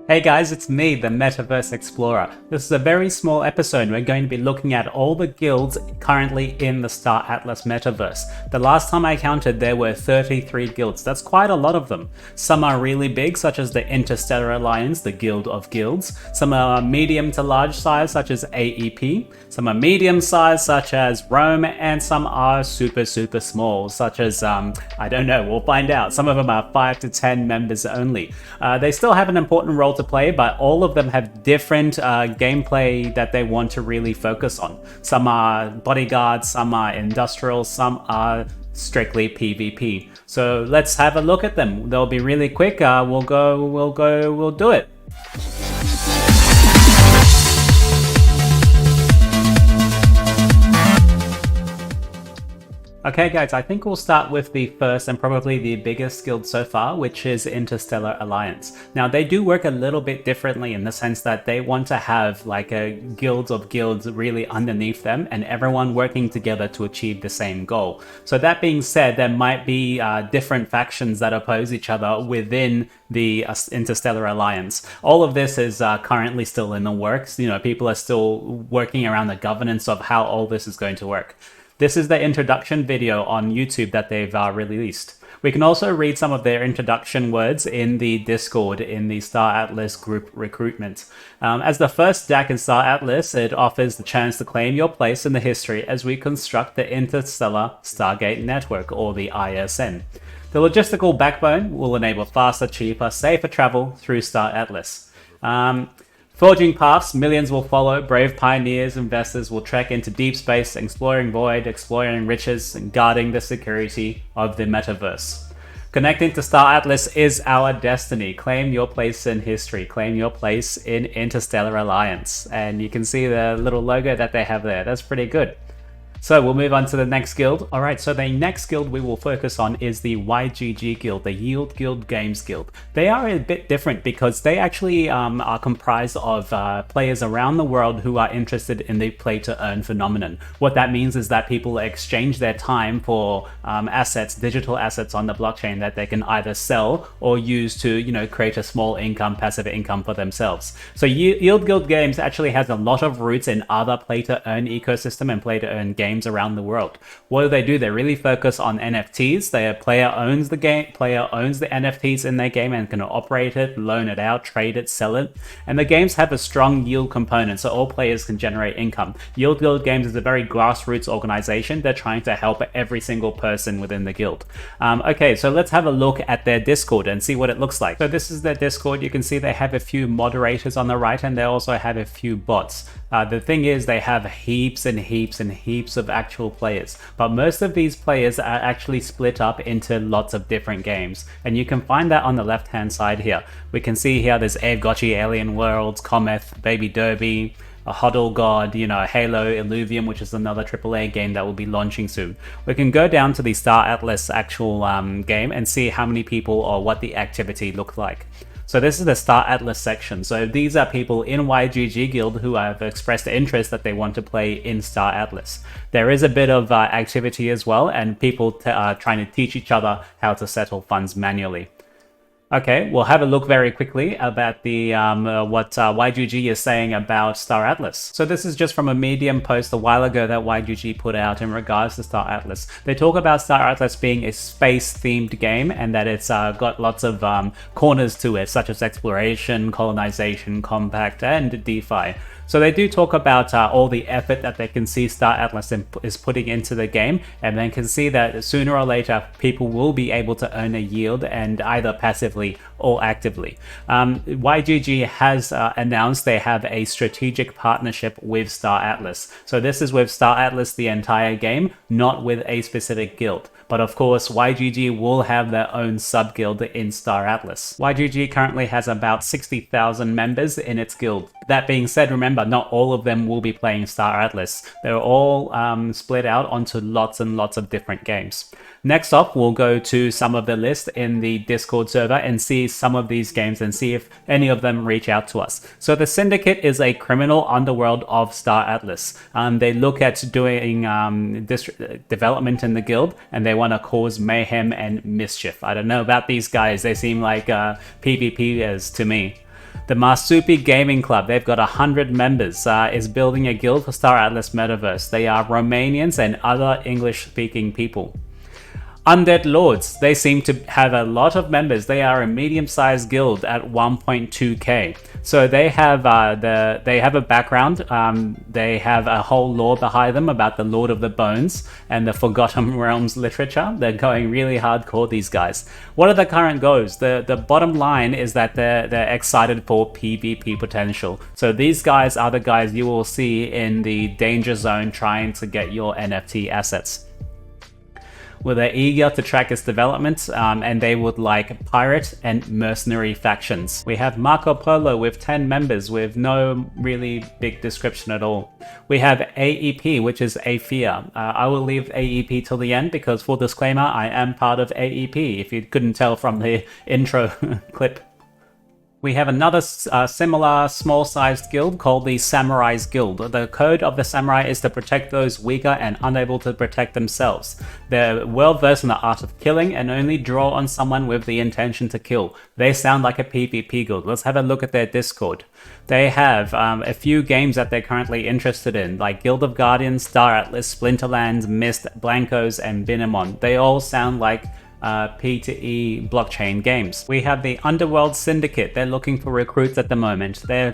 Hey guys, it's me, the MetaVerse Explorer. This is a very small episode. We're going to be looking at all the guilds currently in the Star Atlas metaverse. The last time I counted, there were 33 guilds. That's quite a lot of them. Some are really big, such as the Interstellar Alliance, the Guild of Guilds. Some are medium to large size, such as AEP. Some are medium size, such as Rome, and some are super small, such as, I don't know, we'll find out. Some of them are 5 to 10 members only. They still have an important role to play, but all of them have different gameplay that they want to really focus on. Some are bodyguards, some are industrial, some are strictly PvP. So let's have a look at them. They'll be really quick. We'll do it. Okay guys, I think we'll start with the first and probably the biggest guild so far, which is Interstellar Alliance. Now they do work a little bit differently in the sense that they want to have like a guild of guilds really underneath them and everyone working together to achieve the same goal. So that being said, there might be different factions that oppose each other within the Interstellar Alliance. All of this is currently still in the works. You know, people are still working around the governance of how all this is going to work. This is the introduction video on YouTube that they've released. We can also read some of their introduction words in the Discord in the Star Atlas group recruitment. As the first DAC in Star Atlas, it offers the chance to claim your place in the history as we construct the Interstellar Stargate Network, or the ISN. The logistical backbone will enable faster, cheaper, safer travel through Star Atlas. Forging paths, millions will follow. Brave pioneers, investors will trek into deep space, exploring void, exploring riches, and guarding the security of the metaverse. Connecting to Star Atlas is our destiny. Claim your place in history. Claim your place in Interstellar Alliance. And you can see the little logo that they have there. That's pretty good. So we'll move on to the next guild. Alright, so the next guild we will focus on is the YGG Guild, the Yield Guild Games Guild. They are a bit different because they actually are comprised of players around the world who are interested in the play-to-earn phenomenon. What that means is that people exchange their time for assets, digital assets on the blockchain that they can either sell or use to, you know, create a small income, passive income for themselves. So Yield Guild Games actually has a lot of roots in other play-to-earn ecosystem and play-to-earn games around the world. What do? They really focus on NFTs. Their player owns the game, player owns the NFTs in their game and can operate it, loan it out, trade it, sell it. And the games have a strong yield component, so all players can generate income. Yield Guild Games is a very grassroots organization. They're trying to help every single person within the guild. Okay, so let's have a look at their Discord and see what it looks like. So this is their Discord. You can see they have a few moderators on the right and they also have a few bots. The thing is, they have heaps and heaps of actual players, but most of these players are actually split up into lots of different games, and you can find that on the left hand side here. We can see here there's Abe Gotchi, Alien Worlds, Cometh, Baby Derby, a Huddle God, you know, Halo, Illuvium, which is another AAA game that will be launching soon. We can go down to the Star Atlas actual game and see how many people or what the activity looked like. So this is the Star Atlas section. So these are people in YGG Guild who have expressed interest that they want to play in Star Atlas. There is a bit of activity as well, and people trying to teach each other how to settle funds manually. Okay, we'll have a look very quickly about the what YGG is saying about Star Atlas. So this is just from a Medium post a while ago that YGG put out in regards to Star Atlas. They talk about Star Atlas being a space-themed game and that it's got lots of corners to it, such as exploration, colonization, compact, and DeFi. So they do talk about all the effort that they can see Star Atlas is putting into the game, and then can see that sooner or later people will be able to earn a yield, and either passively or actively. YGG has announced they have a strategic partnership with Star Atlas. So this is with Star Atlas the entire game, not with a specific guild. But of course, YGG will have their own sub-guild in Star Atlas. YGG currently has about 60,000 members in its guild. That being said, remember, not all of them will be playing Star Atlas. They're all split out onto lots and lots of different games. Next up, we'll go to some of the list in the Discord server and see some of these games and see if any of them reach out to us. So the Syndicate is a criminal underworld of Star Atlas. They look at doing development in the guild, and they want to cause mayhem and mischief. I don't know about these guys. They seem like PvPers to me. The Marsupi Gaming Club, they've got 100 members, is building a guild for Star Atlas Metaverse. They are Romanians and other English-speaking people. Undead Lords, they seem to have a lot of members. They are a medium-sized guild at 1.2k. So they have a background. They have a whole lore behind them about the Lord of the Bones and the Forgotten Realms literature. They're going really hardcore, these guys. What are the current goals? The bottom line is that they're excited for PvP potential. So these guys are the guys you will see in the danger zone trying to get your NFT assets. Well, they're eager to track its development, and they would like pirate and mercenary factions. We have Marco Polo with 10 members with no really big description at all. We have AEP, which is AFIA. I will leave AEP till the end because, full disclaimer, I am part of AEP, if you couldn't tell from the intro clip. We have another similar small-sized guild called the Samurai's Guild. The code of the samurai is to protect those weaker and unable to protect themselves. They're well versed in the art of killing and only draw on someone with the intention to kill. They sound like a PvP guild. Let's have a look at their Discord. They have a few games that they're currently interested in, like Guild of Guardians, Star Atlas, Splinterlands, Myst, Blancos, and Binamon. They all sound like P2E blockchain games. We have the Underworld Syndicate. They're looking for recruits at the moment. They're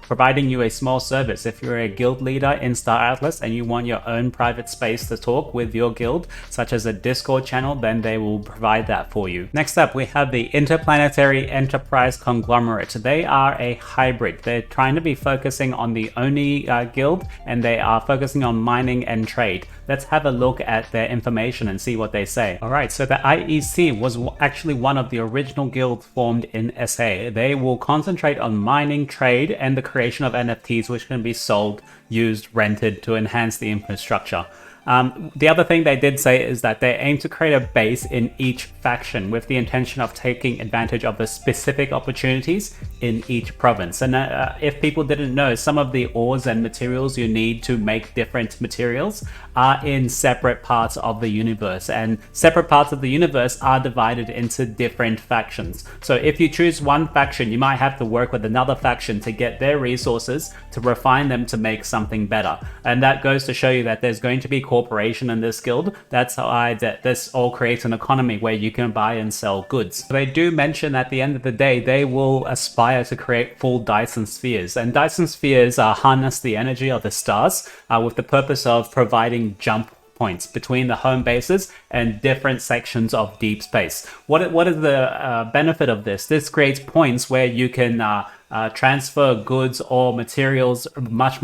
providing you a small service. If you're a guild leader in Star Atlas and you want your own private space to talk with your guild, such as a Discord channel, then they will provide that for you. Next up, we have the Interplanetary Enterprise Conglomerate. They are a hybrid. They're trying to be focusing on the Oni guild, and they are focusing on mining and trade. Let's have a look at their information and see what they say. Alright, so the IEC was actually one of the original guilds formed in SA. They will concentrate on mining, trade, and the creation of NFTs which can be sold, used, rented to enhance the infrastructure. The other thing they did say is that they aim to create a base in each faction with the intention of taking advantage of the specific opportunities in each province. And if people didn't know, some of the ores and materials you need to make different materials are in separate parts of the universe, and separate parts of the universe are divided into different factions. So if you choose one faction, you might have to work with another faction to get their resources to refine them to make something better. And that goes to show you that there's going to be cooperation in this guild. That's how this all creates an economy where you can buy and sell goods. They do mention at the end of the day they will aspire to create full Dyson spheres, and Dyson spheres harness the energy of the stars with the purpose of providing jump points between the home bases and different sections of deep space. What is the benefit of this? This creates points where you can transfer goods or materials much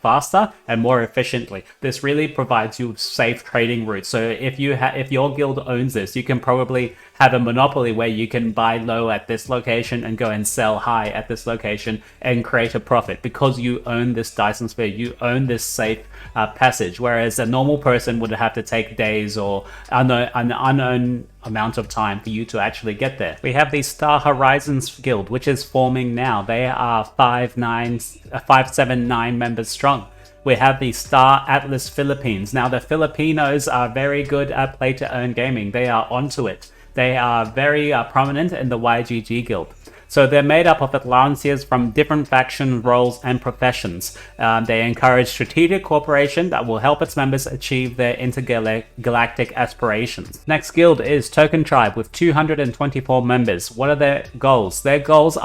faster and more efficiently. This really provides you safe trading routes. So if your guild owns this, you can probably have a monopoly where you can buy low at this location and go and sell high at this location and create a profit because you own this Dyson sphere, you own this safe passage, whereas a normal person would have to take days or an unknown amount of time for you to actually get there. We have the Star Horizons Guild, which is forming now. They are 579 members strong. We have the Star Atlas Philippines. Now the Filipinos are very good at play-to-earn gaming. They are onto it. They are very prominent in the YGG Guild. So they're made up of Atlanteans from different faction roles and professions. They encourage strategic cooperation that will help its members achieve their intergalactic aspirations. Next guild is Token Tribe with 224 members. What are their goals? Their goals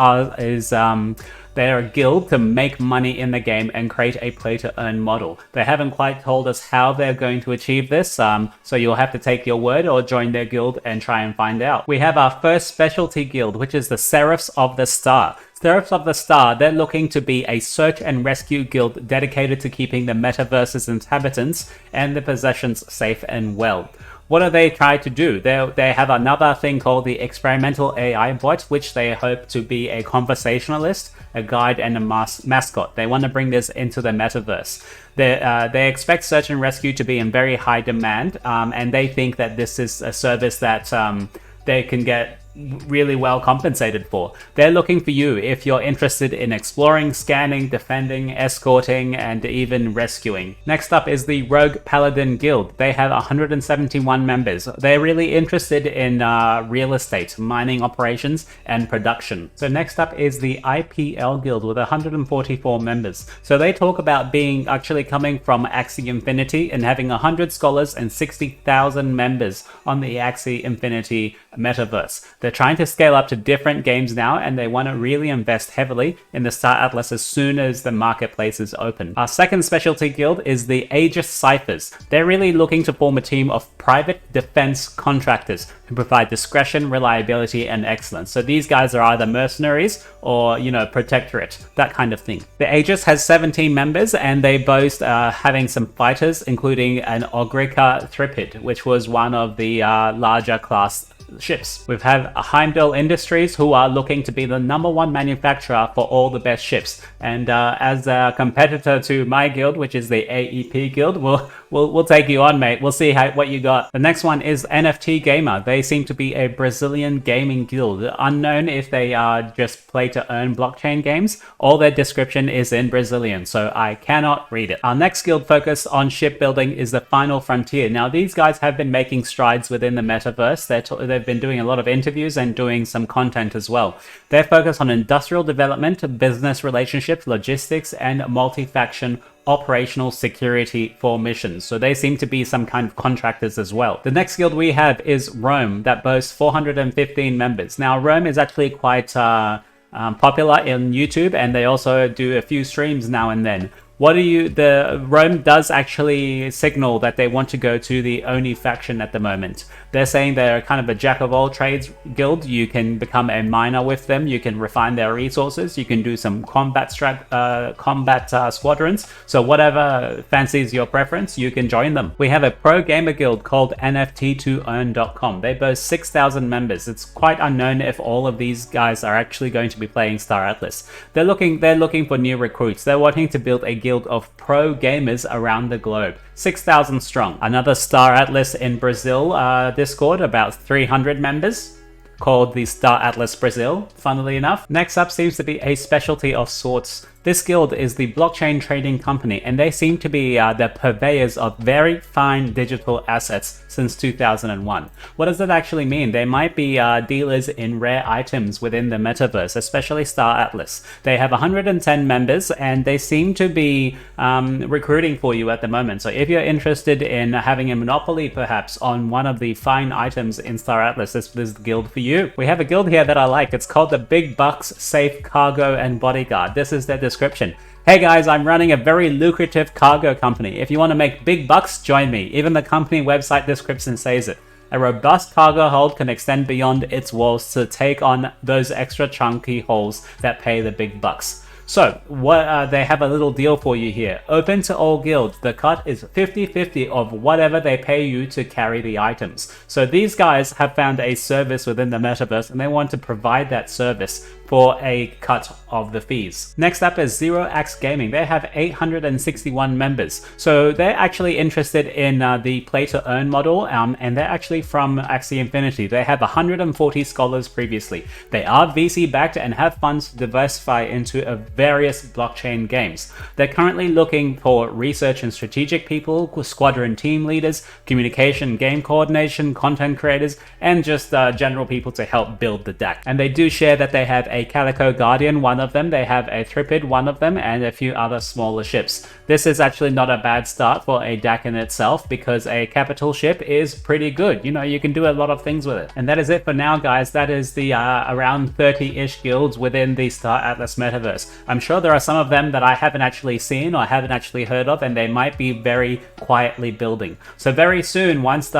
they're a guild to make money in the game and create a play-to-earn model. They haven't quite told us how they're going to achieve this, so you'll have to take your word or join their guild and try and find out. We have our first specialty guild, which is the Seraphs of the Star. Seraphs of the Star, they're looking to be a search and rescue guild dedicated to keeping the metaverse's inhabitants and the possessions safe and well. What do they try to do? They have another thing called the Experimental AI Bot, which they hope to be a conversationalist, a guide, and a mascot. They want to bring this into the metaverse. They expect search and rescue to be in very high demand, and they think that this is a service that they can get really well compensated for. They're looking for you if you're interested in exploring, scanning, defending, escorting, and even rescuing. Next up is the Rogue Paladin Guild. They have 171 members. They're really interested in real estate, mining operations, and production. So next up is the IPL Guild with 144 members. So they talk about being actually coming from Axie Infinity and having 100 scholars and 60,000 members on the Axie Infinity MetaVerse. They're trying to scale up to different games now, and they want to really invest heavily in the Star Atlas as soon as the marketplace is open. Our second specialty guild is the Aegis Ciphers. They're really looking to form a team of private defense contractors who provide discretion, reliability, and excellence. So these guys are either mercenaries or, protectorate, that kind of thing. The Aegis has 17 members, and they boast having some fighters, including an Ogrica Thripid, which was one of the larger class ships. We've had Heimdall Industries, who are looking to be the #1 manufacturer for all the best ships. And as a competitor to my guild, which is the AEP guild, we'll take you on, mate. We'll see what you got. The next one is NFT Gamer. They seem to be a Brazilian gaming guild. Unknown if they are just play to earn blockchain games. All their description is in Brazilian, so I cannot read it. Our next guild focused on shipbuilding is the Final Frontier. Now, these guys have been making strides within the metaverse. They've been doing a lot of interviews and doing some content as well. They're focused on industrial development, business relationships, logistics, and multi-faction operational security for missions. So they seem to be some kind of contractors as well. The next guild we have is Rome, that boasts 415 members. Now, Rome is actually quite popular in YouTube, and they also do a few streams now and then. Rome does actually signal that they want to go to the Oni faction at the moment. They're saying they're kind of a jack of all trades guild. You can become a miner with them. You can refine their resources. You can do some combat squadrons. So whatever fancies your preference, you can join them. We have a pro gamer guild called NFT2earn.com. They boast 6,000 members. It's quite unknown if all of these guys are actually going to be playing Star Atlas. They're looking for new recruits. They're wanting to build a guild of pro gamers around the globe. 6,000 strong. Another Star Atlas in Brazil Discord, about 300 members, called the Star Atlas Brazil, funnily enough. Next up seems to be a specialty of sorts. This guild is the Blockchain Trading Company, and they seem to be the purveyors of very fine digital assets since 2001. What does that actually mean? They might be dealers in rare items within the metaverse, especially Star Atlas. They have 110 members, and they seem to be recruiting for you at the moment. So if you're interested in having a monopoly perhaps on one of the fine items in Star Atlas, this is the guild for you. We have a guild here that I like. It's called the Big Bucks Safe Cargo and Bodyguard. This is their description. Hey guys, I'm running a very lucrative cargo company. If you want to make big bucks, join me. Even the company website description says it. A robust cargo hold can extend beyond its walls to take on those extra chunky holes that pay the big bucks. So, they have a little deal for you here. Open to all guilds. The cut is 50-50 of whatever they pay you to carry the items. So these guys have found a service within the metaverse, and they want to provide that service for a cut of the fees. Next up is Zero Axe Gaming. They have 861 members. So they're actually interested in the play to earn model, and they're actually from Axie Infinity. They have 140 scholars previously. They are VC backed and have funds to diversify into various blockchain games. They're currently looking for research and strategic people, squadron team leaders, communication, game coordination, content creators, and just general people to help build the deck. And they do share that they have a Calico Guardian, one of them. They have a Thripid, one of them, and a few other smaller ships. This is actually not a bad start for a deck in itself, because a capital ship is pretty good. You can do a lot of things with it. And that is it for now, guys. That is the around 30-ish guilds within the Star Atlas metaverse. I'm sure there are some of them that I haven't actually seen or haven't actually heard of, and they might be very quietly building. So very soon, once the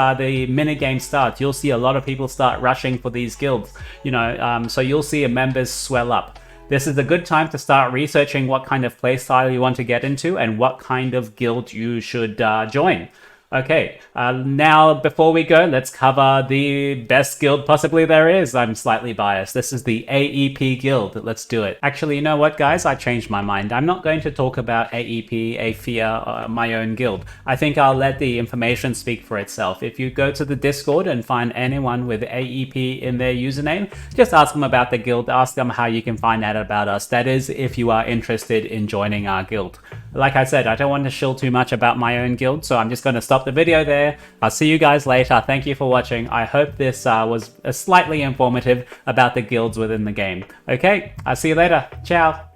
minigame starts, you'll see a lot of people start rushing for these guilds. So you'll see members swell up. This is a good time to start researching what kind of playstyle you want to get into and what kind of guild you should join. Okay, now before we go, let's cover the best guild possibly there is. I'm slightly biased. This is the AEP Guild. Let's do it. Actually, you know what, guys? I changed my mind. I'm not going to talk about AEP, AFIA, my own guild. I think I'll let the information speak for itself. If you go to the Discord and find anyone with AEP in their username, just ask them about the guild. Ask them how you can find out about us. That is, if you are interested in joining our guild. Like I said, I don't want to shill too much about my own guild, so I'm just going to stop the video there. I'll see you guys later. Thank you for watching. I hope this was slightly informative about the guilds within the game. Okay, I'll see you later. Ciao.